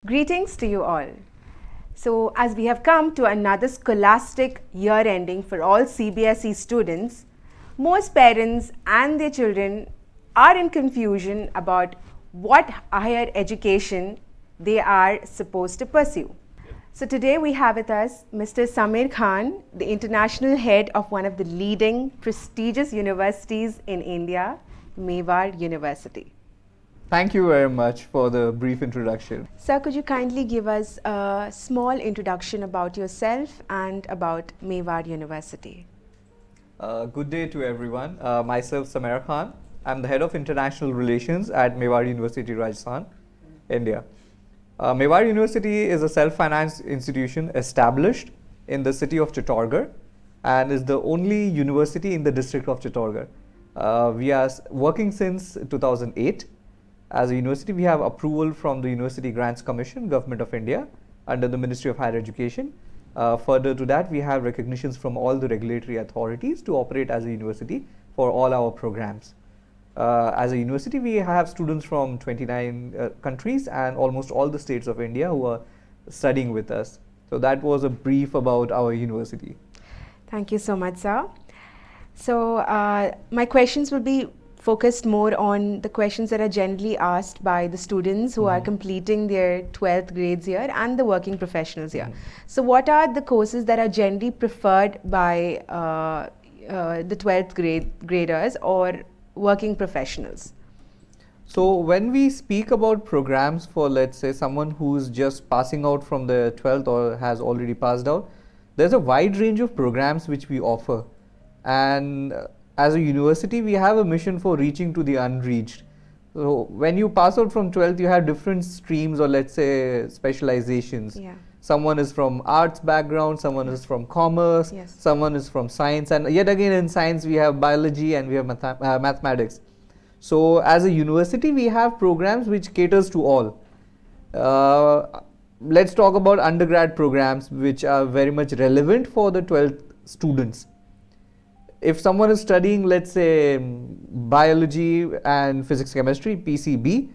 Greetings to you all. So, as we have come to another scholastic year ending for all CBSE students, most parents and their children are in confusion about what higher education they are supposed to pursue. So, today we have with us Mr. Samir Khan, the international head of one of the leading prestigious universities in India, Mewar University. Thank you very much for the brief introduction. Sir, could you kindly give us a small introduction about yourself and about Mewar University? Good day to everyone. Myself, Samir Khan. I'm the head of international relations at Mewar University, Rajastan, India. Mewar University is a self-financed institution established in the city of Chittorgarh and is the only university in the district of Chittorgarh. We are working since 2008. As a university, we have approval from the University Grants Commission, Government of India, under the Ministry of Higher Education. Further to that, we have recognitions from all the regulatory authorities to operate as a university for all our programs. As a university, we have students from 29 countries and almost all the states of India who are studying with us. So that was a brief about our university. Thank you so much, sir. So my questions will be focused more on the questions that are generally asked by the students who are completing their 12th grades here and the working professionals here. So what are the courses that are generally preferred by the 12th graders or working professionals? So when we speak about programs for, let's say, someone who's just passing out from the 12th or has already passed out, there's a wide range of programs which we offer. And as a university, we have a mission for reaching to the unreached. So when you pass out from 12th, you have different streams or, let's say, specializations. Yeah. Someone is from arts background, someone is from commerce, someone is from science, and yet again in science we have biology and we have mathematics. So as a university, we have programs which caters to all. Let's talk about undergrad programs which are very much relevant for the 12th students. If someone is studying, let's say, biology and physics chemistry, PCB,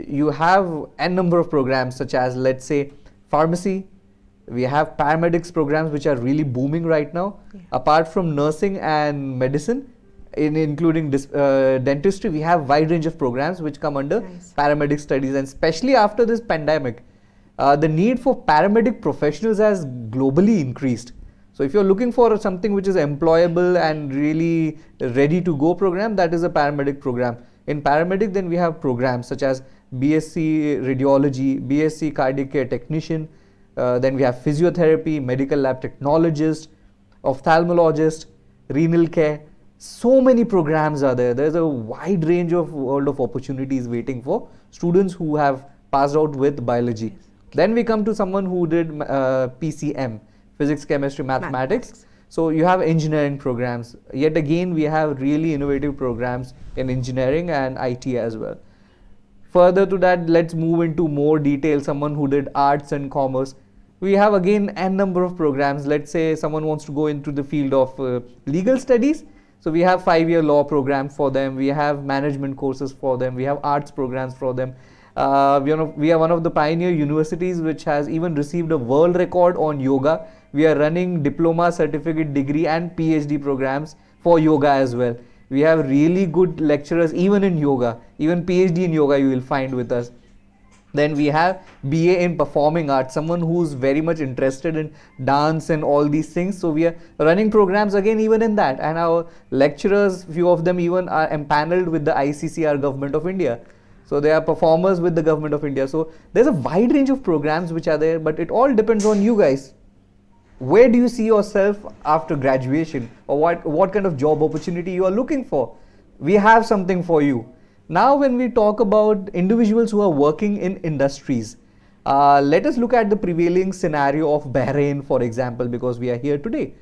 you have n number of programs such as, let's say, pharmacy. We have paramedics programs which are really booming right now. Apart from nursing and medicine, including dentistry, we have wide range of programs which come under paramedic studies, and especially after this pandemic, the need for paramedic professionals has globally increased. So if you're looking for something which is employable and really ready to go program, that is a paramedic program. In paramedic, then we have programs such as BSc Radiology, BSc Cardiac Care Technician, then we have physiotherapy, medical lab technologist, ophthalmologist, renal care. So many programs are there. There's a wide range of world of opportunities waiting for students who have passed out with biology. Then we come to someone who did PCM, physics, chemistry, mathematics. So you have engineering programs. Yet again, we have really innovative programs in engineering and IT as well. Further to that, let's move into more detail. Someone who did arts and commerce. We have again n number of programs. Let's say someone wants to go into the field of legal studies. So we have 5-year law program for them. We have management courses for them. We have arts programs for them. We are one of the pioneer universities which has even received a world record on yoga. We are running diploma, certificate, degree and PhD programs for yoga as well. We have really good lecturers even in yoga. Even PhD in yoga you will find with us. Then we have BA in performing arts, someone who's very much interested in dance and all these things. So we are running programs again even in that. And our lecturers, few of them even are empaneled with the ICCR Government of India. So they are performers with the Government of India. So there's a wide range of programs which are there, but it all depends on you guys. Where do you see yourself after graduation, or what kind of job opportunity you are looking for? We have something for you. Now when we talk about individuals who are working in industries, let us look at the prevailing scenario of Bahrain, for example, because we are here today.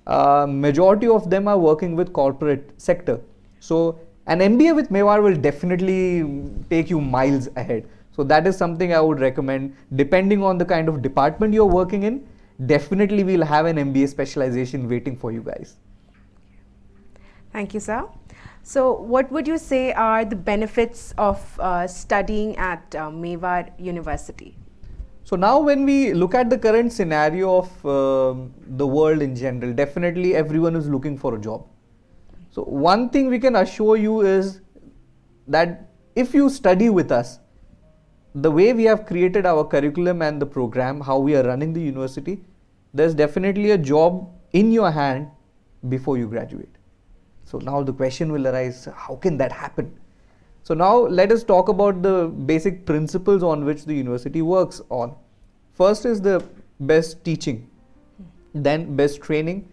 Majority of them are working with corporate sector. So an MBA with Mewar will definitely take you miles ahead. So that is something I would recommend. Depending on the kind of department you're working in, definitely we'll have an MBA specialization waiting for you guys. Thank you, sir. So what would you say are the benefits of studying at Mewar University? So now when we look at the current scenario of the world in general, definitely everyone is looking for a job. So one thing we can assure you is that if you study with us, the way we have created our curriculum and the program, how we are running the university, there's definitely a job in your hand before you graduate. So now the question will arise, how can that happen? So now let us talk about the basic principles on which the university works on. First is the best teaching, then best training,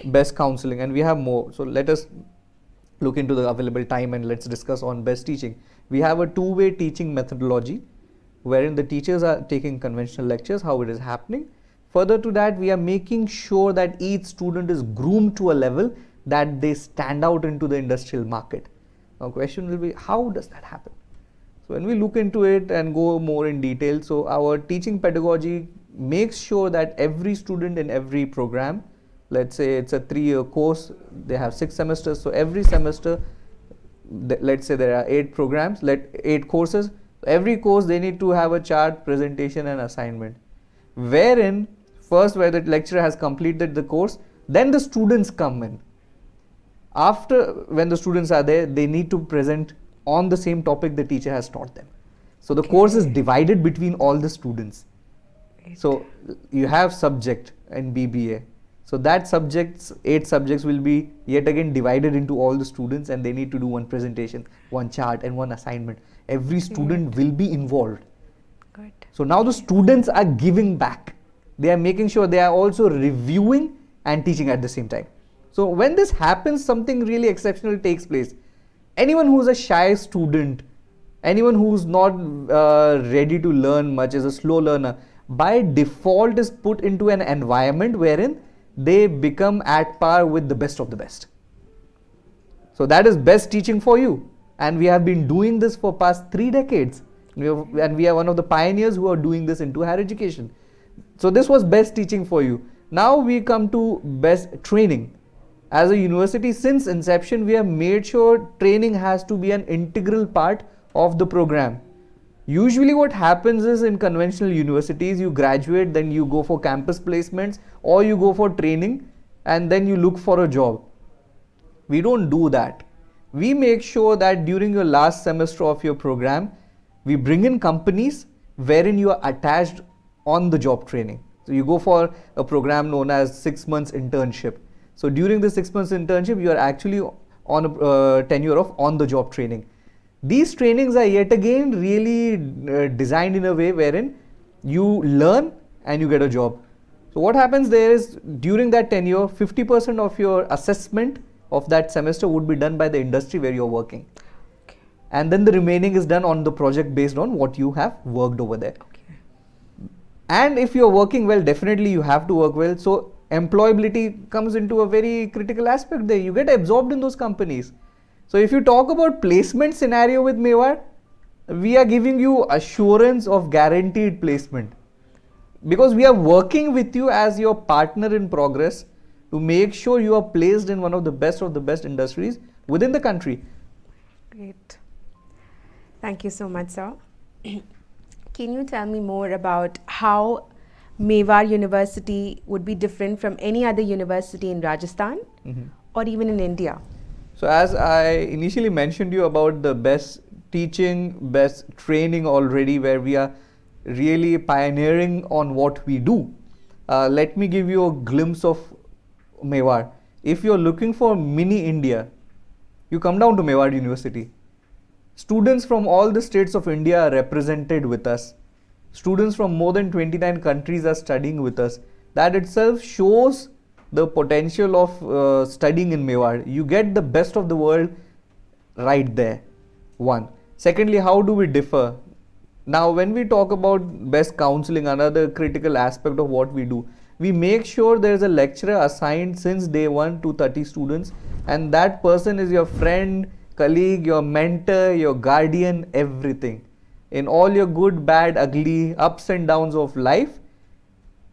best counseling, and we have more. So let us look into the available time and let's discuss on best teaching. We have a two-way teaching methodology wherein the teachers are taking conventional lectures, how it is happening. Further to that, we are making sure that each student is groomed to a level that they stand out into the industrial market. Now question will be, how does that happen? So when we look into it and go more in detail, so our teaching pedagogy makes sure that every student in every program, let's say it's a 3-year course, they have 6 semesters, so every semester, let's say there are 8 programs, 8 courses, every course they need to have a chart, presentation and assignment, wherein first where the lecturer has completed the course, then the students come in. After, when the students are there, they need to present on the same topic the teacher has taught them. So the course is divided between all the students. So you have subject in BBA. So that 8 subjects will be yet again divided into all the students, and they need to do one presentation, one chart and one assignment. Every student will be involved. Good. So now the students are giving back. They are making sure they are also reviewing and teaching at the same time. So when this happens, something really exceptional takes place. Anyone who is a shy student, anyone who's not ready to learn much, is a slow learner, by default is put into an environment wherein they become at par with the best of the best. So that is best teaching for you. And we have been doing this for past 3 decades. And we are one of the pioneers who are doing this into higher education. So this was best teaching for you. Now we come to best training. As a university, since inception, we have made sure training has to be an integral part of the program. Usually what happens is in conventional universities, you graduate, then you go for campus placements or you go for training and then you look for a job. We don't do that. We make sure that during your last semester of your program, we bring in companies wherein you are attached on the job training. So you go for a program known as 6 months internship. So during the 6 months internship, you are actually on a tenure of on-the-job training. These trainings are yet again really designed in a way wherein you learn and you get a job. So what happens there is, during that tenure, 50% of your assessment of that semester would be done by the industry where you're working. Okay. And then the remaining is done on the project based on what you have worked over there. Okay. And if you're working well, definitely you have to work well. So employability comes into a very critical aspect there. You get absorbed in those companies. So if you talk about placement scenario with Mewar, we are giving you assurance of guaranteed placement, because we are working with you as your partner in progress to make sure you are placed in one of the best industries within the country. Great. Thank you so much, sir. Can you tell me more about how Mewar University would be different from any other university in Rajasthan or even in India? So as I initially mentioned you about the best teaching, best training already, where we are really pioneering on what we do. Let me give you a glimpse of Mewar. If you're looking for mini India, you come down to Mewar University. Students from all the states of India are represented with us. Students from more than 29 countries are studying with us. That itself shows the potential of studying in Mewar. You get the best of the world right there. One. Secondly, how do we differ? Now, when we talk about best counseling, another critical aspect of what we do, we make sure there is a lecturer assigned since day 1 to 30 students, and that person is your friend, colleague, your mentor, your guardian, everything. In all your good, bad, ugly, ups and downs of life,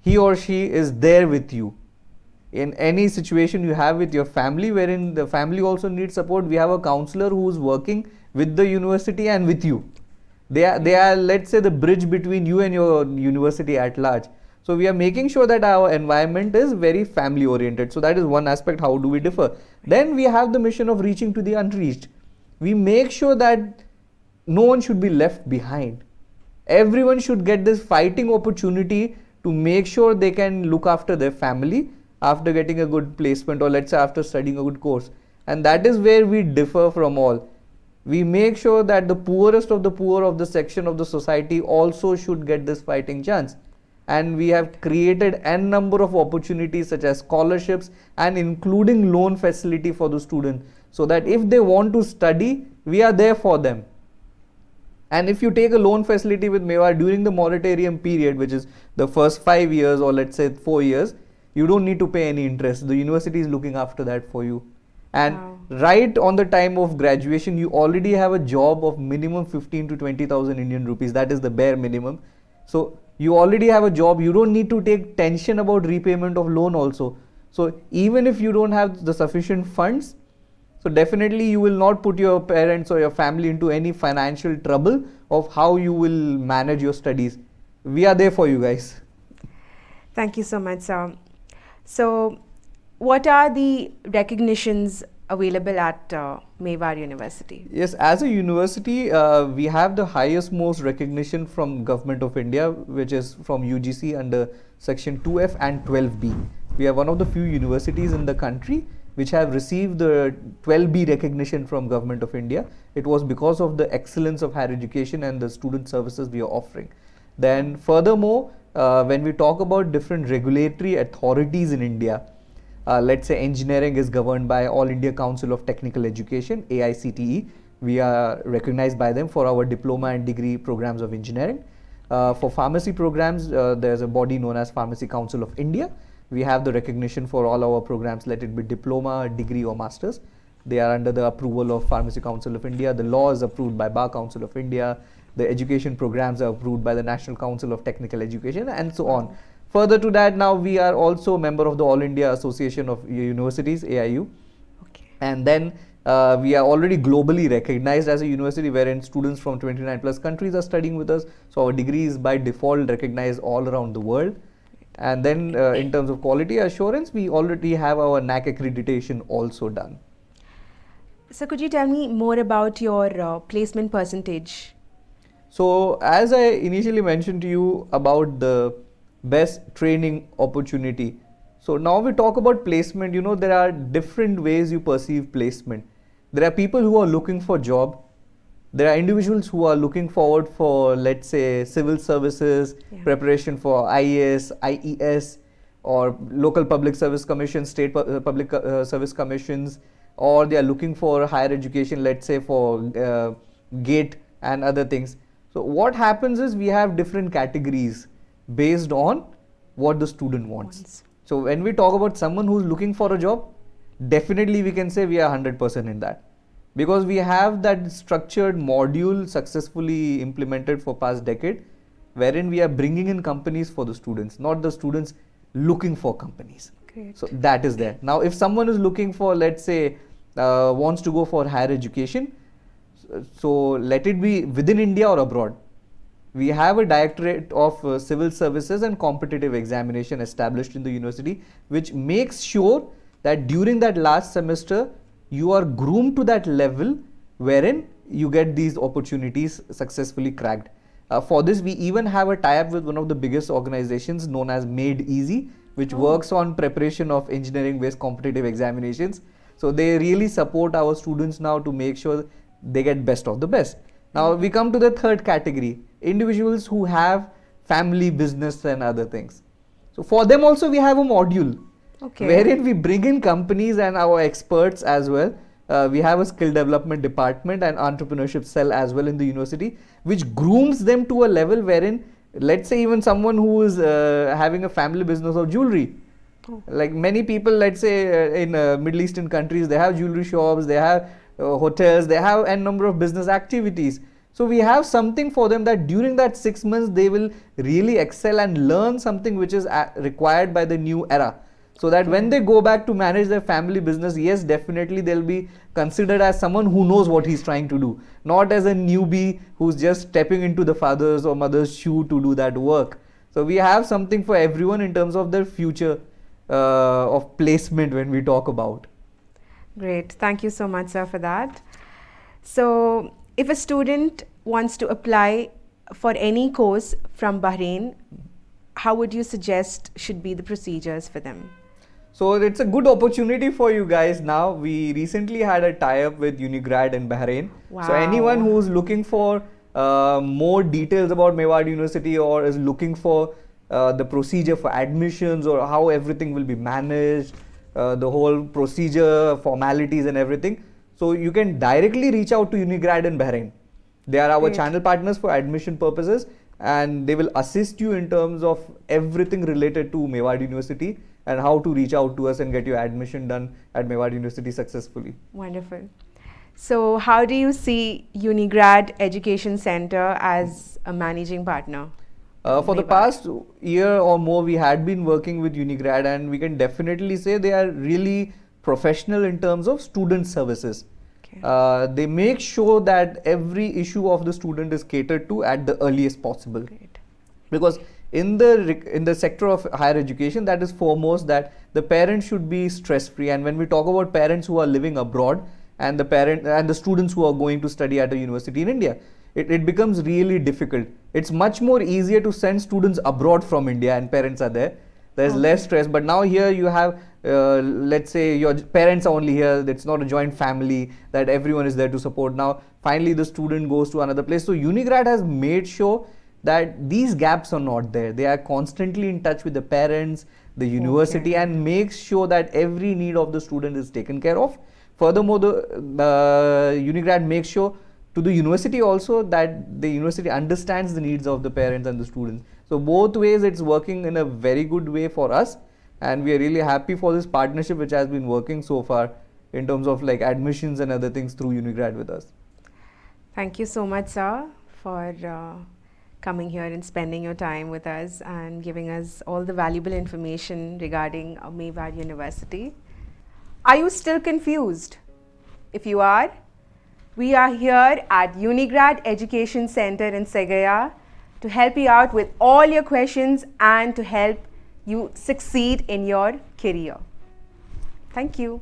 he or she is there with you. In any situation you have with your family, wherein the family also needs support, we have a counselor who is working with the university and with you. They are, let's say, the bridge between you and your university at large. So we are making sure that our environment is very family oriented. So that is one aspect. How do we differ? Then we have the mission of reaching to the unreached. We make sure that no one should be left behind. Everyone should get this fighting opportunity to make sure they can look after their family after getting a good placement, or let's say after studying a good course. And that is where we differ from all. We make sure that the poorest of the poor of the section of the society also should get this fighting chance. And we have created n number of opportunities such as scholarships and including loan facility for the student, so that if they want to study, we are there for them. And if you take a loan facility with Mewar during the moratorium period, which is the first 5 years or let's say 4 years, you don't need to pay any interest. The university is looking after that for you. And right on the time of graduation, you already have a job of minimum 15 to 20,000 Indian rupees. That is the bare minimum. So you already have a job. You don't need to take tension about repayment of loan also. So even if you don't have the sufficient funds, so definitely you will not put your parents or your family into any financial trouble of how you will manage your studies. We are there for you guys. Thank you so much, sir. So what are the recognitions available at Mewar University? Yes, as a university, we have the highest most recognition from Government of India, which is from UGC under section 2F and 12B. We are one of the few universities in the country which have received the 12B recognition from Government of India. It was because of the excellence of higher education and the student services we are offering. Then furthermore, when we talk about different regulatory authorities in India, let's say engineering is governed by All India Council of Technical Education, AICTE. We are recognized by them for our diploma and degree programs of engineering. For pharmacy programs, there's a body known as Pharmacy Council of India. We have the recognition for all our programs, let it be diploma, degree or masters. They are under the approval of Pharmacy Council of India. The law is approved by Bar Council of India. The education programs are approved by the National Council of Technical Education, and so on. Further to that, now we are also a member of the All India Association of Universities, AIU. Okay. And then we are already globally recognized as a university wherein students from 29 plus countries are studying with us. So our degree is by default recognized all around the world. And then in terms of quality assurance, we already have our NAC accreditation also done. So could you tell me more about your placement percentage? So as I initially mentioned to you about the best training opportunity. So now we talk about placement. You know, there are different ways you perceive placement. There are people who are looking for job. There are individuals who are looking forward for, let's say, civil services, preparation for IAS, IES, or local public service commissions, state public service commissions, or they are looking for higher education, let's say for GATE and other things. So what happens is we have different categories based on what the student wants. So when we talk about someone who's looking for a job, definitely we can say we are 100% in that. Because we have that structured module successfully implemented for past decade, wherein we are bringing in companies for the students, not the students looking for companies. Great. So that is there. Now, if someone is looking for, let's say, wants to go for higher education, so let it be within India or abroad. We have a Directorate of Civil Services and Competitive Examination established in the university, which makes sure that during that last semester, you are groomed to that level wherein you get these opportunities successfully cracked. For this, we even have a tie-up with one of the biggest organizations known as Made Easy, which works on preparation of engineering-based competitive examinations. So they really support our students now to make sure they get best of the best. Now we come to the third category, individuals who have family, business and other things. So for them also we have a module. Okay. Wherein we bring in companies and our experts as well. We have a skill development department and entrepreneurship cell as well in the university, which grooms them to a level wherein, let's say, even someone who is having a family business of jewelry. Like many people, let's say in Middle Eastern countries, they have jewelry shops, they have hotels, they have a number of business activities. So we have something for them that during that 6 months, they will really excel and learn something which is required by the new era. So that when they go back to manage their family business, yes, definitely they'll be considered as someone who knows what he's trying to do, not as a newbie who's just stepping into the father's or mother's shoe to do that work. So we have something for everyone in terms of their future of placement when we talk about. Great. Thank you so much, sir, for that. So, if a student wants to apply for any course from Bahrain, how would you suggest should be the procedures for them? So it's a good opportunity for you guys now. We recently had a tie-up with Unigrad in Bahrain. Wow. So anyone who's looking for more details about Mewar University or is looking for the procedure for admissions or how everything will be managed, the whole procedure, formalities and everything. So you can directly reach out to Unigrad in Bahrain. They are our Great. channel partners for admission purposes, and they will assist you in terms of everything related to Mewar University and how to reach out to us and get your admission done at Mewar University successfully. Wonderful. So, how do you see Unigrad Education Center as a managing partner? For the Mewar? past year or more, we had been working with Unigrad, and we can definitely say they are really professional in terms of student services. Okay. They make sure that every issue of the student is catered to at the earliest possible. Great. Because in the sector of higher education, that is foremost that the parents should be stress free. And when we talk about parents who are living abroad and the students who are going to study at a university in India, it becomes really difficult. It's much more easier to send students abroad from India and parents are there. There's less stress. But now here you have, let's say your parents are only here. It's not a joint family that everyone is there to support. Now finally the student goes to another place. So Unigrad has made sure that these gaps are not there. They are constantly in touch with the parents, the university, and makes sure that every need of the student is taken care of. Furthermore, the Unigrad makes sure to the university also that the university understands the needs of the parents and the students. So both ways it's working in a very good way for us, and we are really happy for this partnership which has been working so far in terms of like admissions and other things through Unigrad with us. Thank you so much, sir, for coming here and spending your time with us and giving us all the valuable information regarding Mewar University. Are you still confused? If you are, we are here at Unigrad Education Center in Segaya to help you out with all your questions and to help you succeed in your career. Thank you.